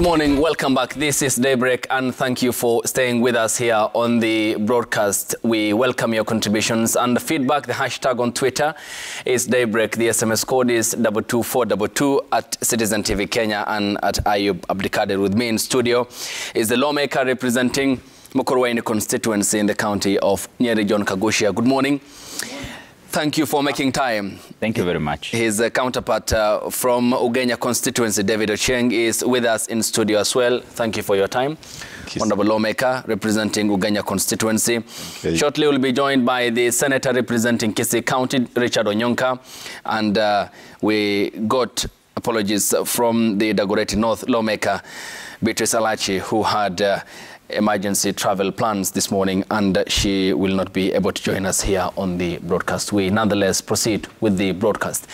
Good morning, welcome back. This is Daybreak and thank you for staying with us here on the broadcast. We welcome your contributions and feedback. The hashtag on Twitter is Daybreak. The SMS code is 22422 at Citizen TV Kenya and at Ayub Abdikader. With me in studio is the lawmaker representing Mukurweini constituency in the county of Nyeri, John Kagushia. Good morning. Thank you for making time. Thank you very much. His counterpart from Ugenya constituency, David Ochieng, is with us in studio as well. Thank you for your time. Honorable lawmaker representing Ugenya constituency. Okay. Shortly we'll be joined by the senator representing Kisii County, Richard Onyonka. And we got apologies from the Dagoretti North lawmaker, Beatrice Alachi, who had emergency travel plans this morning, and she will not be able to join us here on the broadcast. We nonetheless proceed with the broadcast.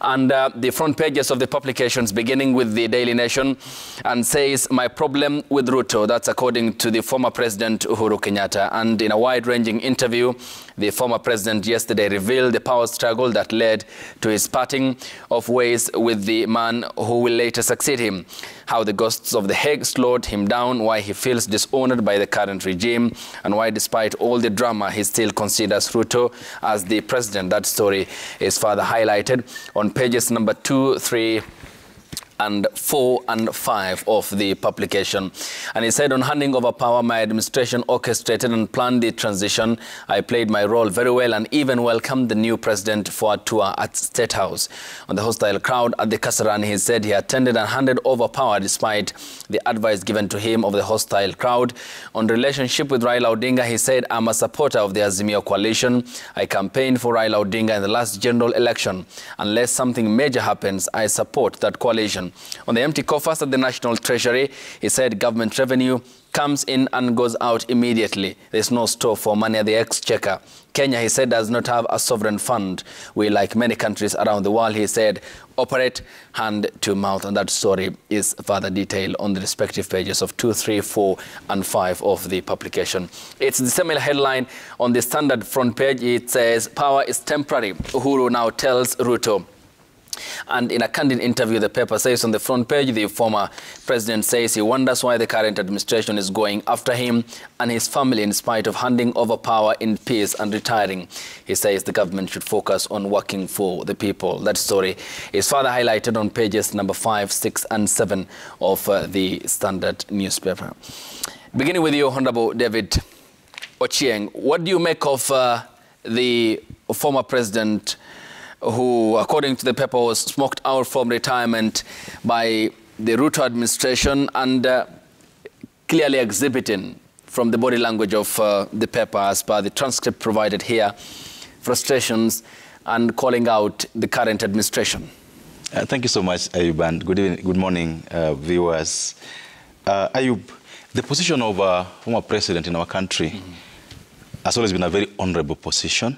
And the front pages of the publications, beginning with the Daily Nation, and says, "My problem with Ruto." That's according to the former president, Uhuru Kenyatta. And in a wide-ranging interview, the former president yesterday revealed the power struggle that led to his parting of ways with the man who will later succeed him. How the ghosts of the Hague slowed him down, why he feels disowned by the current regime, and why despite all the drama he still considers Ruto as the president. That story is further highlighted on pages number 2, 3, and 4 and 5 of the publication. And he said, "On handing over power, my administration orchestrated and planned the transition. I played my role very well and even welcomed the new president for a tour at State House." On the hostile crowd at the Kasarani, he said he attended and handed over power despite the advice given to him of the hostile crowd. On relationship with Raila Odinga, he said, "I'm a supporter of the Azimio coalition. I campaigned for Raila Odinga in the last general election. Unless something major happens, I support that coalition." On the empty coffers at the National Treasury, he said government revenue comes in and goes out immediately. There's no store for money at the exchequer. Kenya, he said, does not have a sovereign fund. We, like many countries around the world, he said, operate hand to mouth. And that story is further detailed on the respective pages of 2, 3, 4, and 5 of the publication. It's the similar headline on the Standard front page. It says, "Power is temporary. Uhuru now tells Ruto." And in a candid interview, the paper says on the front page, the former president says he wonders why the current administration is going after him and his family in spite of handing over power in peace and retiring. He says the government should focus on working for the people. That story is further highlighted on pages number 5, 6, and 7 of the Standard newspaper. Beginning with you, Honorable David Ochieng, what do you make of the former president who, according to the paper, was smoked out from retirement by the Ruto administration and clearly exhibiting from the body language of the paper, as per the transcript provided here, frustrations and calling out the current administration? Thank you so much, Ayub, and good evening, good morning, viewers. Ayub, the position of a former president in our country has always been a very honorable position.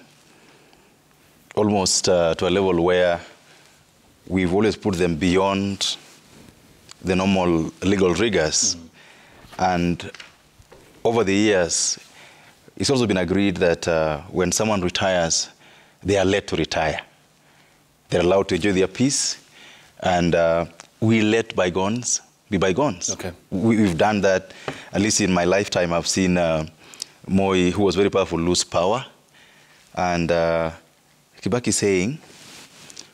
Almost to a level where we've always put them beyond the normal legal rigors. And over the years, it's also been agreed that when someone retires, they are let to retire. They're allowed to enjoy their peace, and we let bygones be bygones. Okay. We've done that, at least in my lifetime. I've seen Moi, who was very powerful, lose power, and Kibaki saying,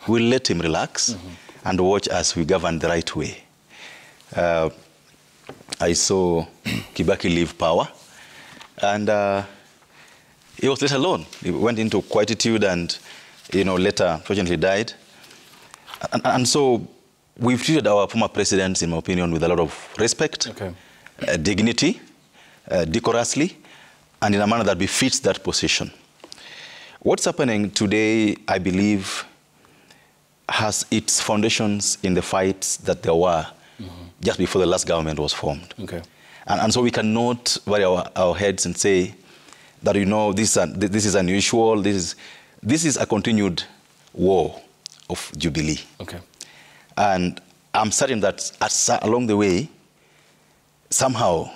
we'll let him relax and watch as we govern the right way. I saw Kibaki leave power, and he was let alone. He went into quietude and, later, fortunately, died. And so we've treated our former presidents, in my opinion, with a lot of respect, dignity, decorously, and in a manner that befits that position. What's happening today, I believe, has its foundations in the fights that there were just before the last government was formed. Okay. And so we cannot bury our heads and say that, this is unusual, this is a continued war of Jubilee. Okay. And I'm certain that along the way, somehow,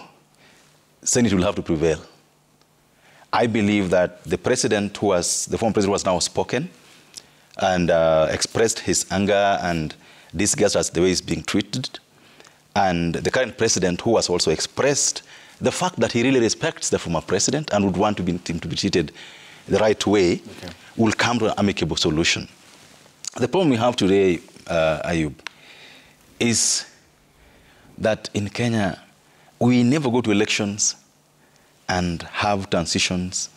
Senate will have to prevail. I believe that the president the former president who has now spoken and expressed his anger and disgust at the way he's being treated, and the current president, who has also expressed the fact that he really respects the former president and would want him to be treated the right way, will come to an amicable solution. The problem we have today, Ayub, is that in Kenya, we never go to elections and have transitions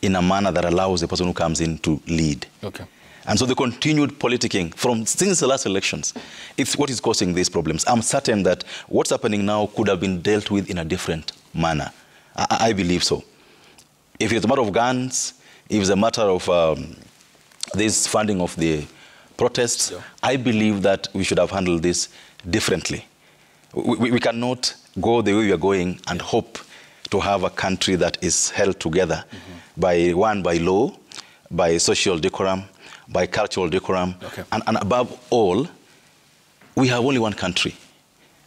in a manner that allows the person who comes in to lead. Okay. And so the continued politicking since the last elections, it's what is causing these problems. I'm certain that what's happening now could have been dealt with in a different manner. I believe so. If it's a matter of guns, if it's a matter of this funding of the protests, I believe that we should have handled this differently. We cannot go the way we are going and hope to have a country that is held together by law, by social decorum, by cultural decorum, and above all, we have only one country.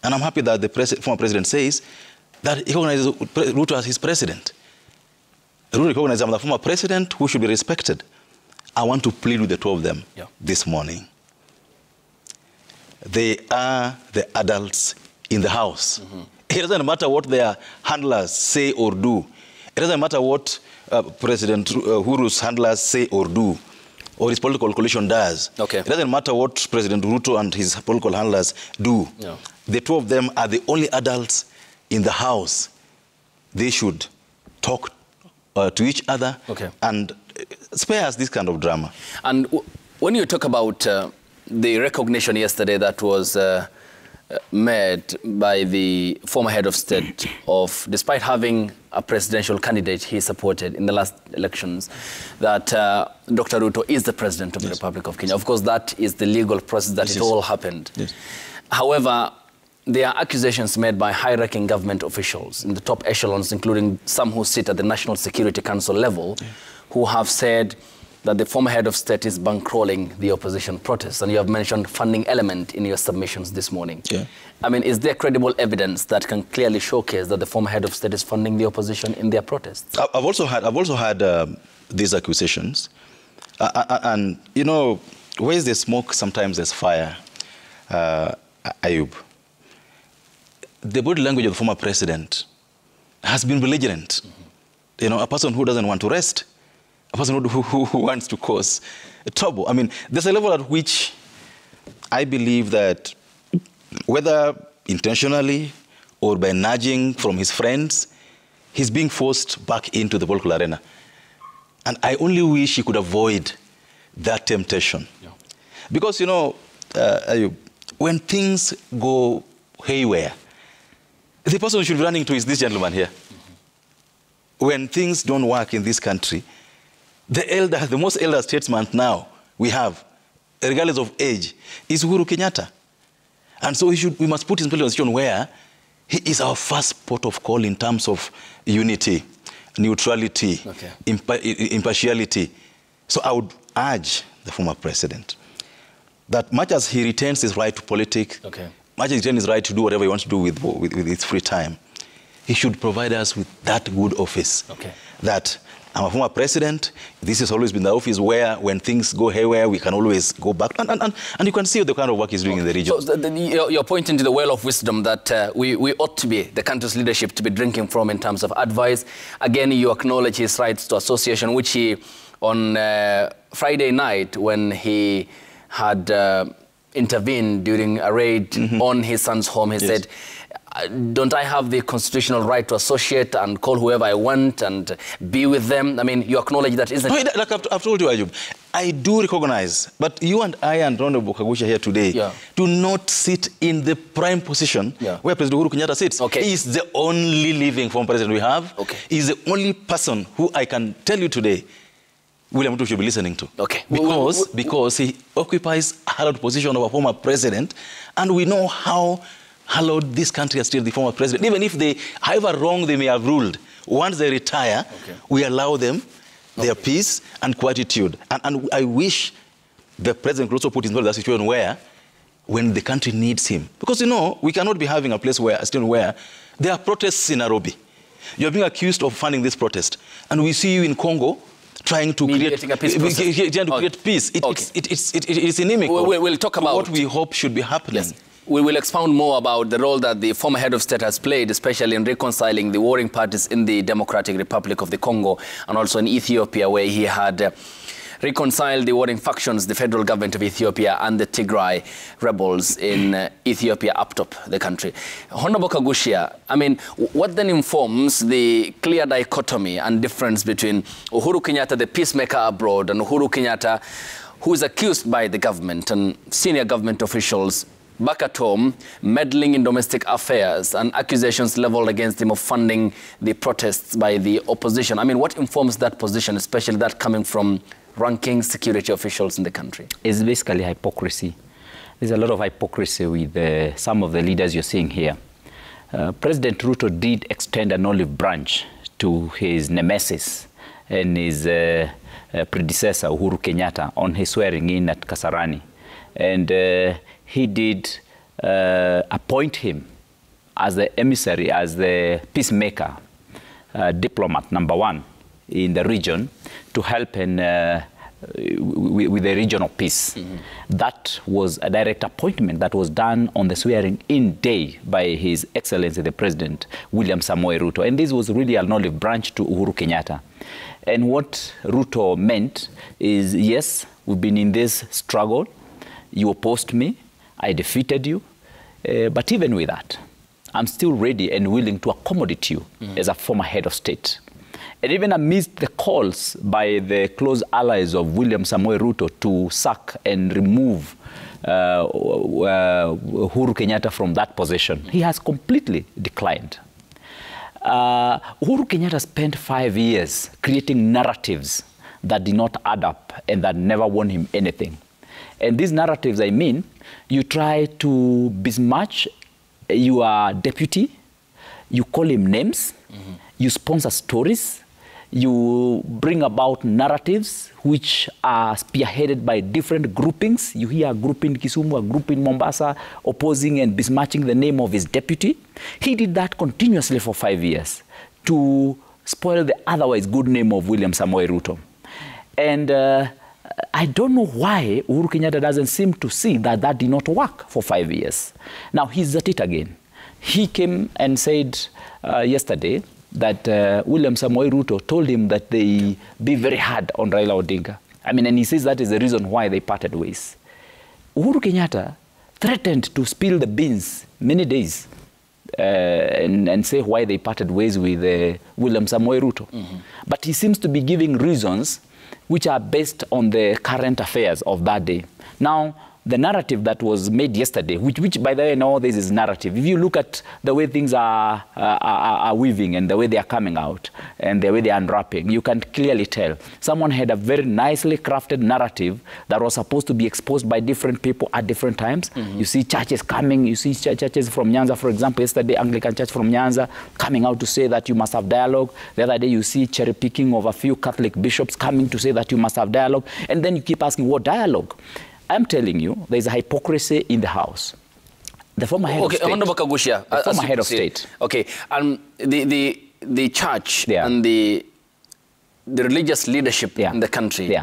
And I'm happy that the former president says that he recognizes Ruto as his president. Ruto recognizes him as the former president who should be respected. I want to plead with the two of them this morning. They are the adults in the house. It doesn't matter what their handlers say or do. It doesn't matter what President Uhuru's handlers say or do, or his political coalition does. It doesn't matter what President Ruto and his political handlers do. The two of them are the only adults in the house. They should talk to each other and spare us this kind of drama. And when you talk about the recognition yesterday that was made by the former head of state of, despite having a presidential candidate he supported in the last elections, that Dr. Ruto is the president of the Republic of Kenya. Of course, that is the legal process that it all happened. However, there are accusations made by high-ranking government officials in the top echelons, including some who sit at the National Security Council level, who have said that the former head of state is bankrolling the opposition protests. And you have mentioned funding element in your submissions this morning. I mean, is there credible evidence that can clearly showcase that the former head of state is funding the opposition in their protests? I've also had these accusations. And, you know, where is the smoke, sometimes there's fire, Ayub. The body language of the former president has been belligerent. You know, a person who doesn't want to rest, a person who wants to cause trouble. I mean, there's a level at which I believe that whether intentionally or by nudging from his friends, he's being forced back into the political arena. And I only wish he could avoid that temptation. Because, you know, when things go haywire, the person who should be running to is this gentleman here. When things don't work in this country, the most elder statesman now we have, regardless of age, is Uhuru Kenyatta. And so we must put him in a position where he is our first port of call in terms of unity, neutrality, impartiality. So I would urge the former president that much as he retains his right to politics, much as he retains his right to do whatever he wants to do with his free time, he should provide us with that good office. That I'm a former president. This has always been the office where, when things go haywire, we can always go back. And you can see the kind of work he's doing in the region. So you're pointing to the well of wisdom that we ought to be, the country's leadership, to be drinking from in terms of advice. Again, you acknowledge his rights to association, which he, on Friday night, when he had intervened during a raid on his son's home, he said, don't I have the constitutional right to associate and call whoever I want and be with them? I mean, you acknowledge that, isn't it? Like I've told you, Ayub, I do recognize, but you and I and Honorable Kagusha here today do not sit in the prime position where President Uhuru Kenyatta sits. He is the only living former president we have. He is the only person who I can tell you today William Ruto should be listening to. Because he occupies a hallowed position of a former president, and we know how hallowed this country has treated the former president. Even if they, however wrong they may have ruled, once they retire, we allow them their peace and quietude. And I wish the president could also put himself in that situation where, when the country needs him, because, you know, we cannot be having a place where, there are protests in Nairobi. You're being accused of funding this protest, and we see you in Congo trying to create peace. It is inimical. We'll talk about what we hope should be happening We will expound more about the role that the former head of state has played, especially in reconciling the warring parties in the Democratic Republic of the Congo and also in Ethiopia, where he had reconciled the warring factions, the federal government of Ethiopia and the Tigray rebels in Ethiopia, up top the country. Honorable Kagushia, I mean, what then informs the clear dichotomy and difference between Uhuru Kenyatta, the peacemaker abroad, and Uhuru Kenyatta, who is accused by the government and senior government officials back at home, meddling in domestic affairs and accusations leveled against him of funding the protests by the opposition? I mean, what informs that position, especially that coming from ranking security officials in the country? It's basically hypocrisy. There's a lot of hypocrisy with some of the leaders you're seeing here. President Ruto did extend an olive branch to his nemesis and his predecessor, Uhuru Kenyatta, on his swearing in at Kasarani. And he did appoint him as the emissary, as the peacemaker, diplomat #1 in the region to help in, with the regional peace. That was a direct appointment that was done on the swearing-in day by His Excellency the President William Ruto. And this was really an olive branch to Uhuru Kenyatta. And what Ruto meant is, yes, we've been in this struggle. You opposed me, I defeated you, but even with that, I'm still ready and willing to accommodate you as a former head of state. And even amidst the calls by the close allies of William Ruto to sack and remove Uhuru Kenyatta from that position, he has completely declined. Uhuru Kenyatta spent 5 years creating narratives that did not add up and that never won him anything. And these narratives, I mean, you try to besmirch your deputy, you call him names, you sponsor stories, you bring about narratives which are spearheaded by different groupings. You hear a group in Kisumu, a group in Mombasa, opposing and besmirching the name of his deputy. He did that continuously for 5 years to spoil the otherwise good name of William Ruto. And I don't know why Uhuru Kenyatta doesn't seem to see that that did not work for 5 years. Now he's at it again. He came and said yesterday that William Ruto told him that they be very hard on Raila Odinga. I mean, and he says that is the reason why they parted ways. Uhuru Kenyatta threatened to spill the beans many days and say why they parted ways with William Ruto. But he seems to be giving reasons which are based on the current affairs of that day. Now, the narrative that was made yesterday, which by the way, now this is narrative. If you look at the way things are weaving and the way they are coming out and the way they are unwrapping, you can clearly tell. Someone had a very nicely crafted narrative that was supposed to be exposed by different people at different times. You see churches coming, you see churches from Nyanza, for example, yesterday, Anglican Church from Nyanza, coming out to say that you must have dialogue. The other day, you see cherry picking of a few Catholic bishops coming to say that you must have dialogue. And then you keep asking, what dialogue? I'm telling you, there's a hypocrisy in the house. The former head of state. Honorable Kagushia, the former head of state. Okay, the church and the religious leadership in the country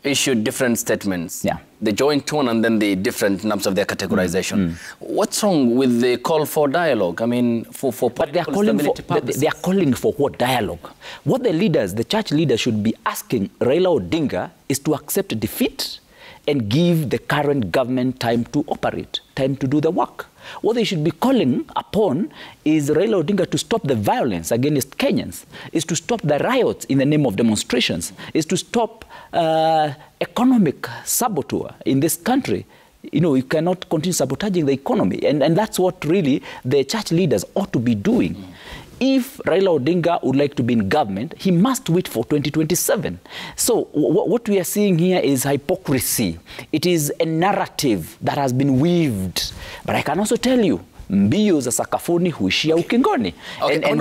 issued different statements. The joint tone and then the different terms of their categorization. What's wrong with the call for dialogue? I mean, for but they are calling for purposes. they are calling for what dialogue? What the leaders, the church leaders, should be asking Raila Odinga is to accept defeat and give the current government time to operate, time to do the work. What they should be calling upon is Raila Odinga to stop the violence against Kenyans, is to stop the riots in the name of demonstrations, is to stop economic saboteur in this country. You know, you cannot continue sabotaging the economy. And that's what really the church leaders ought to be doing. If Raila Odinga would like to be in government, he must wait for 2027. So what we are seeing here is hypocrisy. It is a narrative that has been weaved. But I can also tell you, mbio za sakafuni huishia ukingoni. And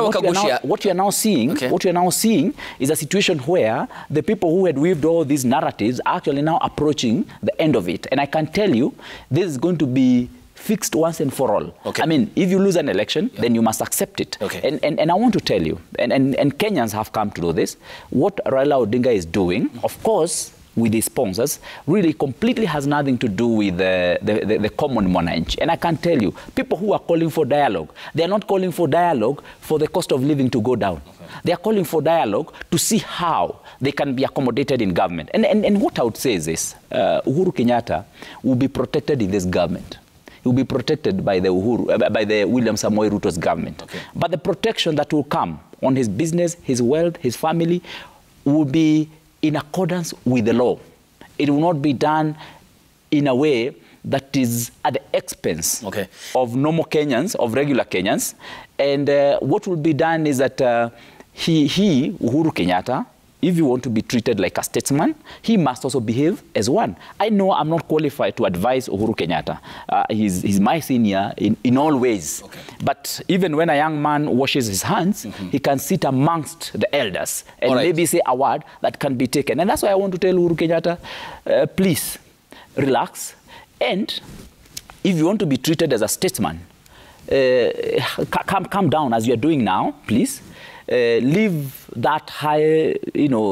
what you are now seeing is a situation where the people who had weaved all these narratives are actually now approaching the end of it. And I can tell you, this is going to be fixed once and for all. I mean, if you lose an election, then you must accept it. And I want to tell you, and Kenyans have come to know this, what Raila Odinga is doing, of course, with the sponsors really completely has nothing to do with the common mwananchi. And I can tell you, people who are calling for dialogue, they are not calling for dialogue for the cost of living to go down. Okay. They are calling for dialogue to see how they can be accommodated in government. And what I would say is this, Uhuru Kenyatta will be protected in this government. He will be protected by the William Samoei Ruto's government. Okay. But the protection that will come on his business, his wealth, his family, will be in accordance with the law. It will not be done in a way that is at the expense of normal Kenyans, of regular Kenyans. And what will be done is that Uhuru Kenyatta, if you want to be treated like a statesman, he must also behave as one. I know I'm not qualified to advise Uhuru Kenyatta. He's my senior in all ways. Okay. But even when a young man washes his hands, he can sit amongst the elders and maybe say a word that can be taken. And that's why I want to tell Uhuru Kenyatta, please, relax. And if you want to be treated as a statesman, calm down as you're doing now, please. Leave that high,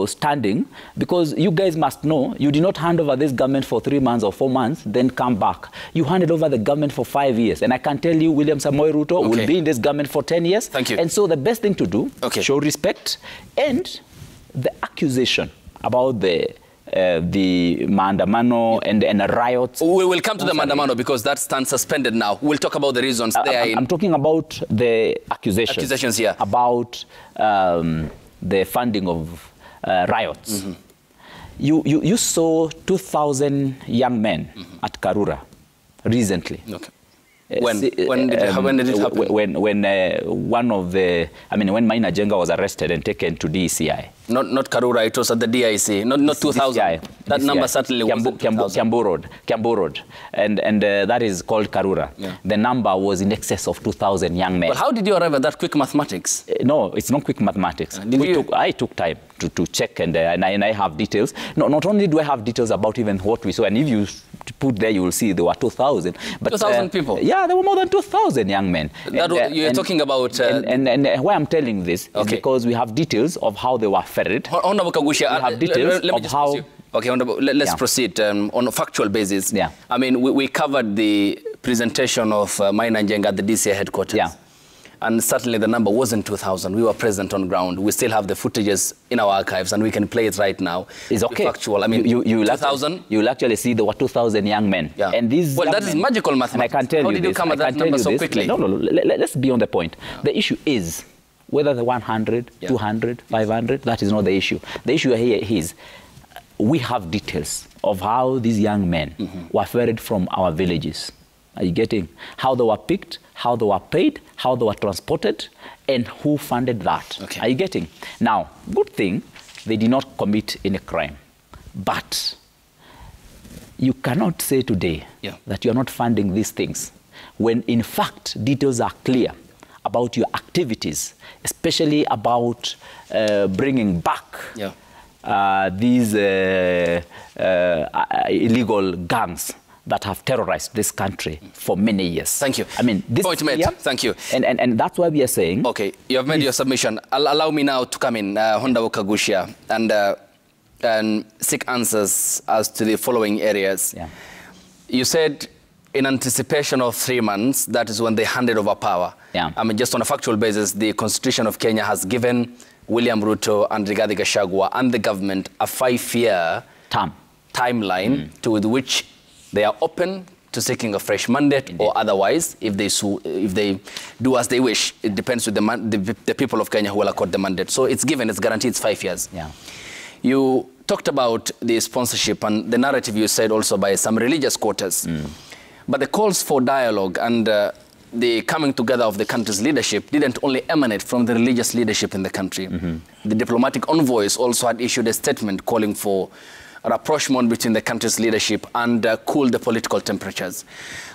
standing, because you guys must know you did not hand over this government for 3 months or 4 months, then come back. You handed over the government for 5 years. And I can tell you, William Samoei Ruto will be in this government for 10 years. Thank you. And so the best thing to do, show respect, and the accusation about the maandamano and the riots. We will come to the maandamano because that stands suspended now. We'll talk about the reasons there. I'm talking about the accusations here about the funding of riots. You saw 2,000 young men at Karura recently. Okay. When did it happen? When one of the, when Maina Jenga was arrested and taken to DCI. Not Karura, it was at the DIC, not 2,000. That DCI. Number certainly was Kiambu Road. And that is called Karura. Yeah. The number was in excess of 2,000 young men. But how did you arrive at that quick mathematics? No, it's not quick mathematics. I took time to check, and I have details. No, not only do I have details about even what we saw, and if you put there, you will see there were 2,000. 2,000 people? Yeah, there were more than 2,000 young men. You're talking about... And why I'm telling this is because we have details of how they were ferried. Honorable Kagusha, we have details of how... Okay, let's proceed on a factual basis. Yeah. We covered the presentation of Maina Njenga at the DCI headquarters. Yeah. And certainly the number wasn't 2,000. We were present on ground. We still have the footages in our archives, and we can play it right now. It's okay. Factual. You will actually see there were 2,000 young men. Yeah. And these that is magical mathematics. And I can tell you this. How did you come at that number so quickly? No, let's be on the point. Yeah. The issue is whether the 100, 200, 500, that is not the issue. The issue here is we have details of how these young men were ferried from our villages. Are you getting? How they were picked, how they were paid, how they were transported, and who funded that. Okay. Are you getting? Now, good thing, they did not commit any crime. But you cannot say today that you are not funding these things when, in fact, details are clear about your activities, especially about bringing back these illegal gangs that have terrorized this country for many years. Thank you. This point made. Thank you. And that's why we are saying... Okay, you have made your submission. Allow me now to come in, Honorable Kagusha, and seek answers as to the following areas. Yeah. You said in anticipation of 3 months, that is when they handed over power. Yeah. Just on a factual basis, the Constitution of Kenya has given William Ruto and Rigathi Gachagua and the government a 5-year timeline with which they are open to seeking a fresh mandate. Indeed. Or otherwise, if they do as they wish. It depends with the people of Kenya who will accord the mandate. So it's given, it's guaranteed, it's 5 years. Yeah. You talked about the sponsorship and the narrative you said also by some religious quarters. But the calls for dialogue and the coming together of the country's leadership didn't only emanate from the religious leadership in the country. The diplomatic envoys also had issued a statement calling for a rapprochement between the country's leadership and cool the political temperatures.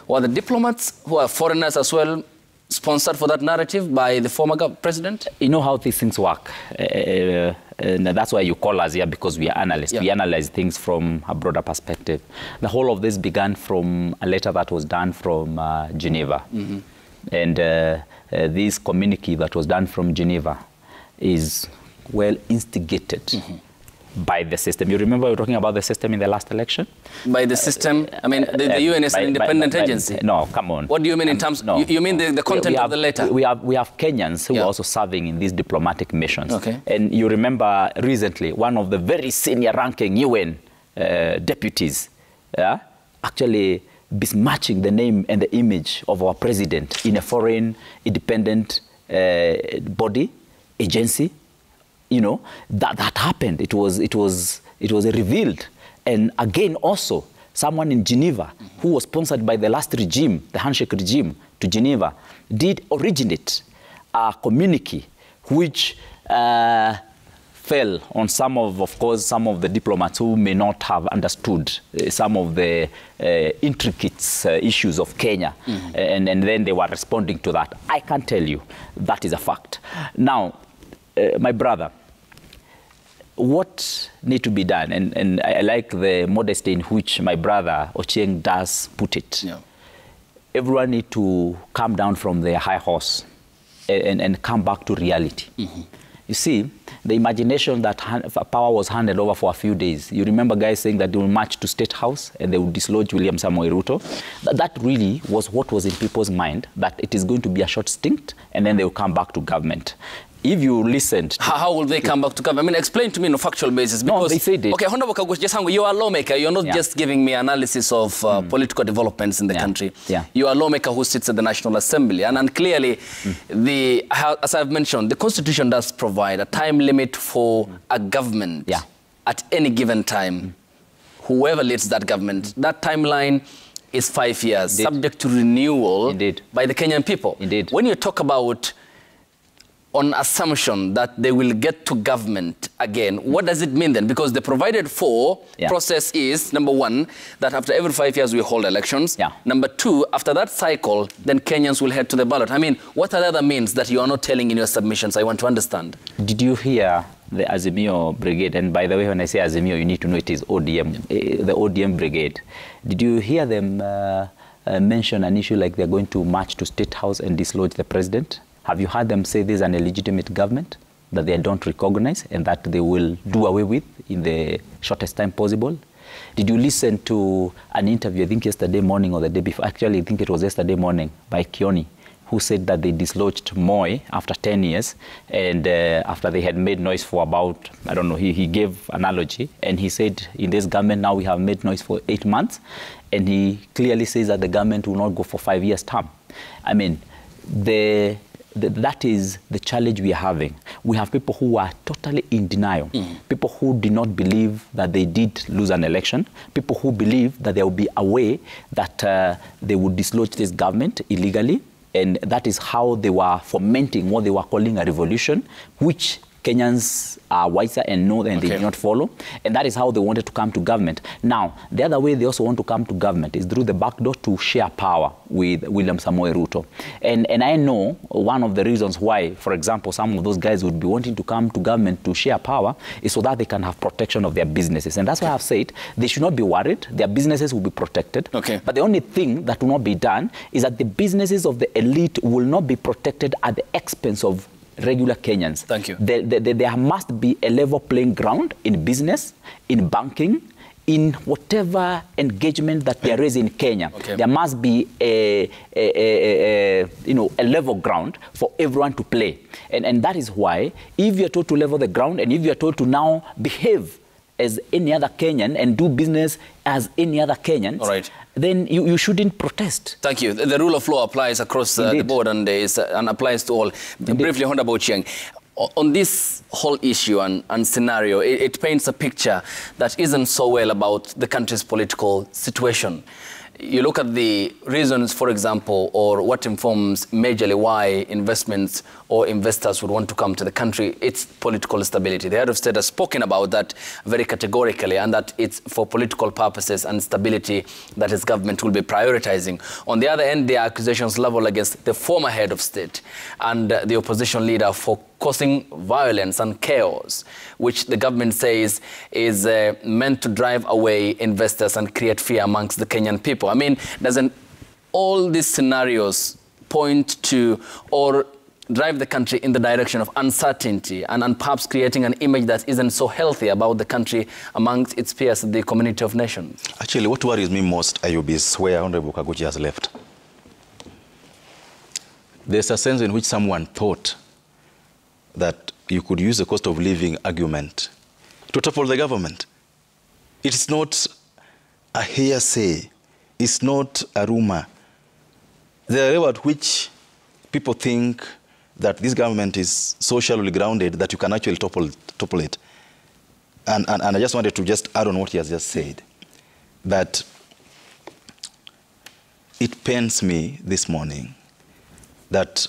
Were the diplomats, who are foreigners as well, sponsored for that narrative by the former president? You know how these things work. And that's why you call us here, because we are analysts. Yeah. We analyze things from a broader perspective. The whole of this began from a letter that was done from Geneva. And this communique that was done from Geneva is well instigated by the system. You remember we were talking about the system in the last election? By the system? I mean, the UN is an independent agency. No, come on. What do you mean in terms? No. You mean the content of the letter? We have Kenyans who are also serving in these diplomatic missions. Okay. And you remember recently, one of the very senior ranking UN deputies actually besmirching the name and the image of our president in a foreign independent body, agency. You know, that happened. It was revealed. And again, also, someone in Geneva who was sponsored by the last regime, the handshake regime to Geneva, did originate a communique which fell on some of course, some of the diplomats who may not have understood some of the intricate issues of Kenya. And then they were responding to that. I can tell you that is a fact. Now, my brother, what needs to be done, and I like the modesty in which my brother Ochieng does put it. Yeah. Everyone needs to come down from their high horse and come back to reality. You see, the imagination that power was handed over for a few days. You remember guys saying that they will march to State House and they will dislodge William Ruto. That really was what was in people's mind, that it is going to be a short stint and then they will come back to government. If you listened... How will they come back to government? I mean, explain to me on a factual basis. Because, no, they said it. Okay, Honorable Kagush Jesango, you are a lawmaker. You're not just giving me analysis of political developments in the country. You are a lawmaker who sits at the National Assembly. And clearly, as I've mentioned, the Constitution does provide a time limit for a government at any given time. Whoever leads that government, that timeline is 5 years, subject to renewal by the Kenyan people. When you talk about on assumption that they will get to government again, what does it mean then? Because the provided for process is, number one, that after every 5 years we hold elections. Number two, after that cycle, then Kenyans will head to the ballot. I mean, what are the other means that you are not telling in your submissions? I want to understand. Did you hear the Azimio Brigade? And by the way, when I say Azimio, you need to know it is ODM, the ODM Brigade. Did you hear them mention an issue like they're going to march to State House and dislodge the president? Have you heard them say this is an illegitimate government that they don't recognize and that they will do away with in the shortest time possible? Did you listen to an interview, I think yesterday morning or the day before, actually I think it was yesterday morning, by Kioni, who said that they dislodged Moi after 10 years and after they had made noise for about, I don't know, he gave analogy and he said in this government now we have made noise for 8 months and he clearly says that the government will not go for 5 years term. I mean, that is the challenge we are having. We have people who are totally in denial. People who do not believe that they did lose an election. People who believe that there will be a way that they would dislodge this government illegally. And that is how they were fomenting what they were calling a revolution, which Kenyans are wiser and know and they do not follow. And that is how they wanted to come to government. Now, the other way they also want to come to government is through the back door to share power with William Samoei Ruto. And I know one of the reasons why, for example, some of those guys would be wanting to come to government to share power is so that they can have protection of their businesses. And that's why I've said they should not be worried. Their businesses will be protected. But the only thing that will not be done is that the businesses of the elite will not be protected at the expense of regular Kenyans. Thank you. There must be a level playing ground in business, in banking, in whatever engagement that there is in Kenya. There must be a level ground for everyone to play. And that is why if you're told to level the ground and if you're told to now behave as any other Kenyan and do business as any other Kenyans, then you shouldn't protest. Thank you. The rule of law applies across the board and applies to all. Briefly, Honorable Ochieng, on this whole issue and scenario, it paints a picture that isn't so well about the country's political situation. You look at the reasons, for example, or what informs majorly why investments or investors would want to come to the country, it's political stability. The head of state has spoken about that very categorically, and that it's for political purposes and stability that his government will be prioritizing. On the other end, there are accusations leveled against the former head of state and the opposition leader for causing violence and chaos, which the government says is meant to drive away investors and create fear amongst the Kenyan people. I mean, doesn't all these scenarios point to or drive the country in the direction of uncertainty and perhaps creating an image that isn't so healthy about the country amongst its peers, the community of nations? Actually, what worries me most, Ayub, is where Honorable Kaguchi has left. There's a sense in which someone thought that you could use the cost of living argument to topple the government. It's not a hearsay. It's not a rumor. There are levels at which people think that this government is socially grounded, that you can actually topple it. And I just wanted to just add on what he has just said, that it pains me this morning that,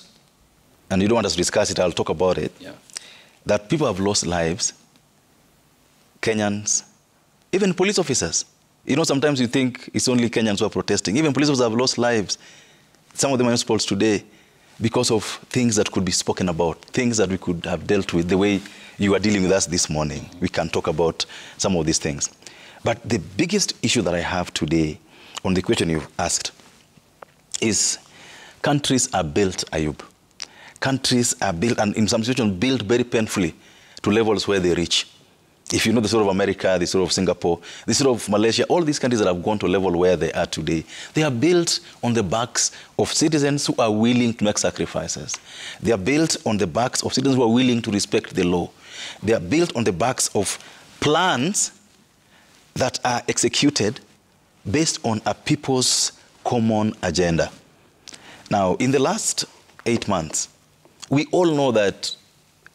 and you don't want us to discuss it, I'll talk about it, that people have lost lives, Kenyans, even police officers. You know, sometimes you think it's only Kenyans who are protesting. Even police officers have lost lives. Some of them are in hospitals today because of things that could be spoken about, things that we could have dealt with the way you are dealing with us this morning. We can talk about some of these things. But the biggest issue that I have today on the question you've asked is countries are built, Ayub. Countries are built, and in some situations, built very painfully to levels where they reach. If you know the sort of America, the sort of Singapore, the sort of Malaysia, all these countries that have gone to a level where they are today, they are built on the backs of citizens who are willing to make sacrifices. They are built on the backs of citizens who are willing to respect the law. They are built on the backs of plans that are executed based on a people's common agenda. Now, in the last 8 months, we all know that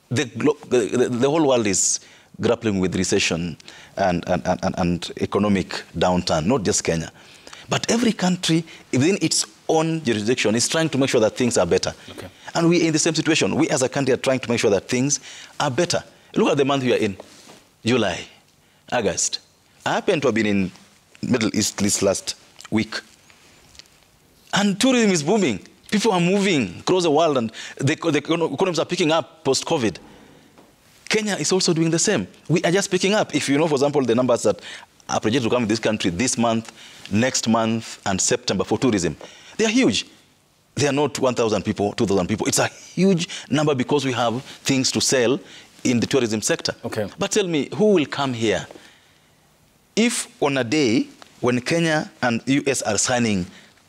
the whole world is grappling with recession and economic downturn, not just Kenya. But every country within its own jurisdiction is trying to make sure that things are better. Okay. And we are in the same situation. We as a country are trying to make sure that things are better. Look at the month we are in, July, August. I happen to have been in Middle East this last week. And tourism is booming. People are moving across the world and the economies are picking up post-COVID. Kenya is also doing the same. We are just picking up. If you know, for example, the numbers that are projected to come in this country this month, next month, and September for tourism, they are huge. They are not 1,000 people, 2,000 people. It's a huge number because we have things to sell in the tourism sector. Okay. But tell me, who will come here? If on a day when Kenya and US are signing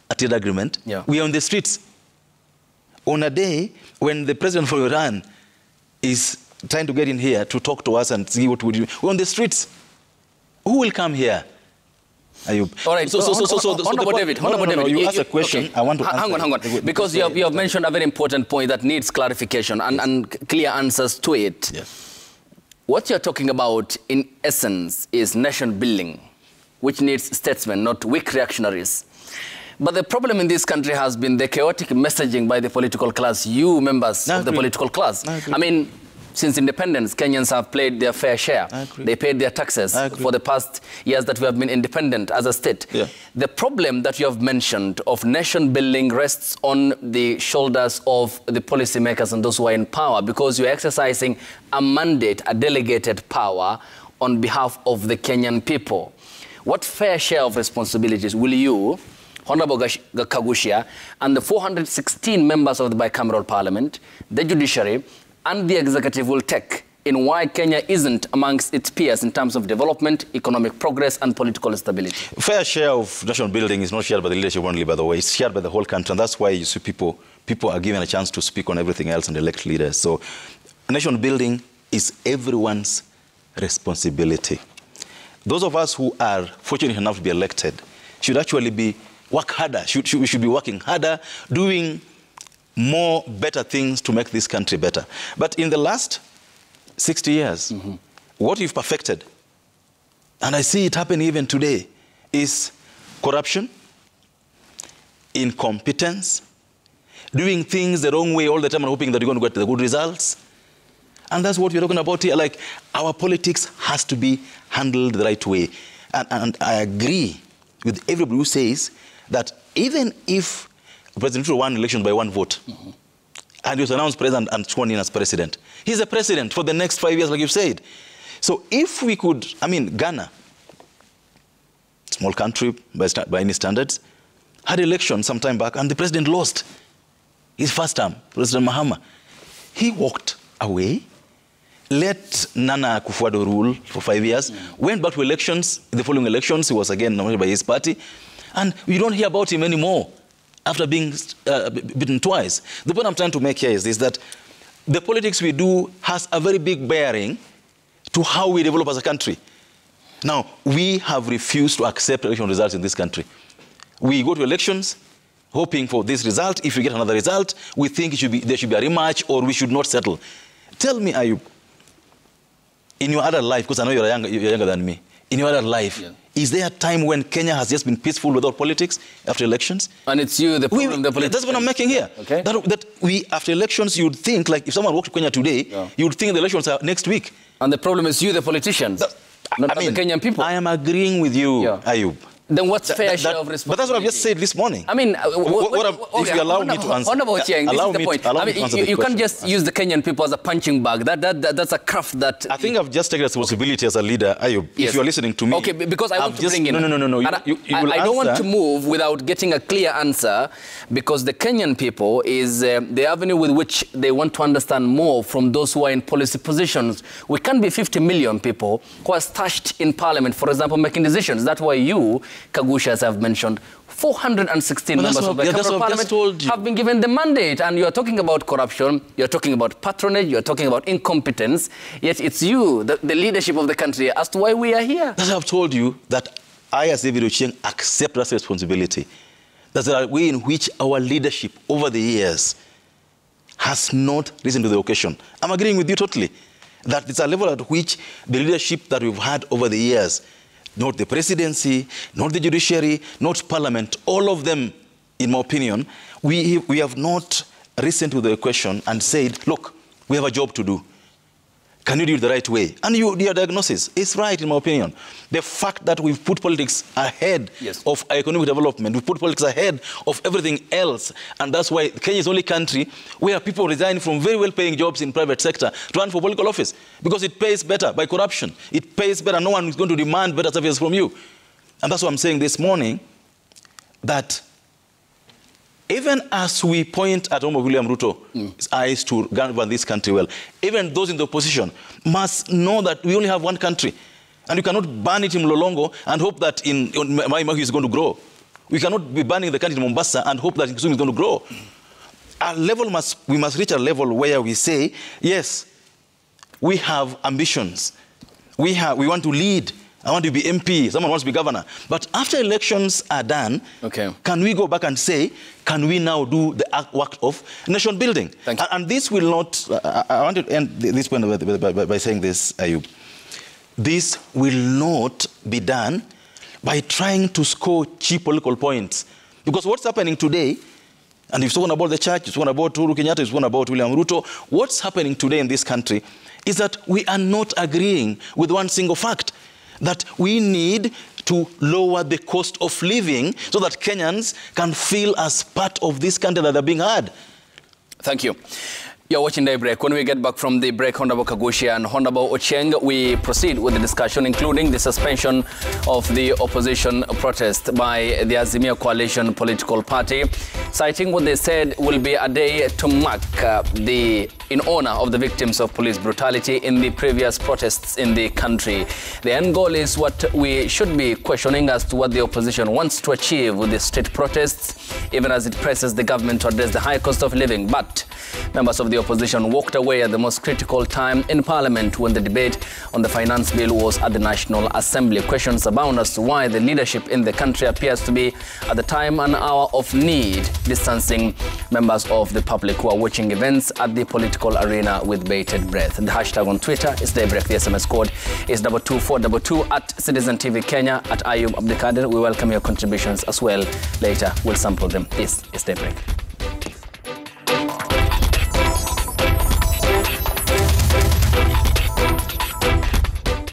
a trade agreement, we are on the streets. On a day when the president of Iran is trying to get in here to talk to us and see what we do, we're on the streets. Who will come here? Ayub. All right. Honorable David, you asked a question. Okay. I want to hang on. Because you have mentioned a very important point that needs clarification and clear answers to it. Yes. What you're talking about, in essence, is nation building, which needs statesmen, not weak reactionaries. But the problem in this country has been the chaotic messaging by the political class, you members of the political class. I mean, since independence, Kenyans have played their fair share. They paid their taxes for the past years that we have been independent as a state. The problem that you have mentioned of nation building rests on the shoulders of the policymakers and those who are in power, because you're exercising a mandate, a delegated power on behalf of the Kenyan people. What fair share of responsibilities will you, Honorable Kagushia, and the 416 members of the bicameral parliament, the judiciary, and the executive will take in why Kenya isn't amongst its peers in terms of development, economic progress, and political stability? Fair share of national building is not shared by the leadership only, by the way. It's shared by the whole country, and that's why you see people are given a chance to speak on everything else and elect leaders. So national building is everyone's responsibility. Those of us who are fortunate enough to be elected should actually work harder. We should be working harder, doing more better things to make this country better. But in the last 60 years, what you've perfected, and I see it happen even today, is corruption, incompetence, doing things the wrong way all the time and hoping that you're going to get the good results. And that's what we're talking about here. Like, our politics has to be handled the right way. And I agree with everybody who says that even if President Ruto won election by 1 vote, and he was announced president and sworn in as president, he's the president for the next 5 years, like you've said. So if we could, I mean, Ghana, small country by any standards, had election some time back, and the president lost his first term, President Mahama. He walked away, let Nana Akufo-Addo rule for 5 years, went back to elections. The following elections, he was again nominated by his party. And you don't hear about him anymore after being beaten twice. The point I'm trying to make here is this, that the politics we do has a very big bearing to how we develop as a country. Now, we have refused to accept election results in this country. We go to elections hoping for this result. If we get another result, we think there should be a rematch or we should not settle. Tell me, Ayub, in your other life, because I know you're younger than me, in your other life, is there a time when Kenya has just been peaceful without politics after elections? And it's you, the problem, the politics. That's what I'm making here. Okay. That we, after elections, you'd think, like if someone walked to Kenya today, you'd think the elections are next week. And the problem is you, the politicians, not the Kenyan people. I am agreeing with you, Ayub. Then what's fair share of responsibility? But that's what I've just said this morning. I mean, if you allow me to answer. Allow me to answer the question. You can't just use the Kenyan people as a punching bag. That's a craft that... I think I've just taken responsibility as a leader, Ayub. Yes. If you're listening to me... Okay, because I want to bring in... No. I don't want to move without getting a clear answer, because the Kenyan people is the avenue with which they want to understand more from those who are in policy positions. We can't be 50 million people who are stashed in parliament, for example, making decisions. That's why you... Kagusha, as I've mentioned, 416 members of the Parliament have been given the mandate. And you're talking about corruption, you're talking about patronage, you're talking about incompetence, yet it's you, the leadership of the country, as to why we are here. That's why I've told you that I, as David Ochieng, accept that responsibility. That there are ways in which our leadership over the years has not risen to the occasion. I'm agreeing with you totally. That it's a level at which the leadership that we've had over the years, not the presidency, not the judiciary, not parliament, all of them, in my opinion, we have not risen to the question and said, look, we have a job to do. Can you do it the right way? And your diagnosis is right, in my opinion. The fact that we've put politics ahead of economic development, we've put politics ahead of everything else, and that's why Kenya is the only country where people resign from very well-paying jobs in private sector to run for political office, because it pays better by corruption. It pays better. No one is going to demand better services from you. And that's what I'm saying this morning, that even as we point at William Ruto's eyes to govern this country well, even those in the opposition must know that we only have one country. And you cannot ban it in Mlolongo and hope that in Mai is going to grow. We cannot be banning the country in Mombasa and hope that in Kisumu is going to grow. We must reach a level where we say, yes, we have ambitions. We want to lead. I want to be MP, someone wants to be governor. But after elections are done, can we go back and say, can we now do the work of nation building? And this will not, I want to end this point by saying this, Ayub. This will not be done by trying to score cheap political points. Because what's happening today, and you've spoken about the church, you've spoken about Uhuru Kenyatta, you've spoken about William Ruto, what's happening today in this country is that we are not agreeing with one single fact, that we need to lower the cost of living so that Kenyans can feel as part of this country that they're being heard. Thank you. You're watching Daybreak. When we get back from the break, Honorable Kagusha and Honorable Ochieng, we proceed with the discussion, including the suspension of the opposition protest by the Azimio Coalition political party, citing what they said will be a day to mark in honor of the victims of police brutality in the previous protests in the country. The end goal is what we should be questioning as to what the opposition wants to achieve with the street protests, even as it presses the government to address the high cost of living. But members of the opposition walked away at the most critical time in Parliament when the debate on the finance bill was at the National Assembly. Questions abound as to why the leadership in the country appears to be at the time and hour of need, distancing members of the public who are watching events at the political arena with bated breath. The hashtag on Twitter is Daybreak. The SMS code is 22422 at Citizen TV Kenya, at Ayub Abdikadir. We welcome your contributions as well. Later, we'll sample them. This is Daybreak.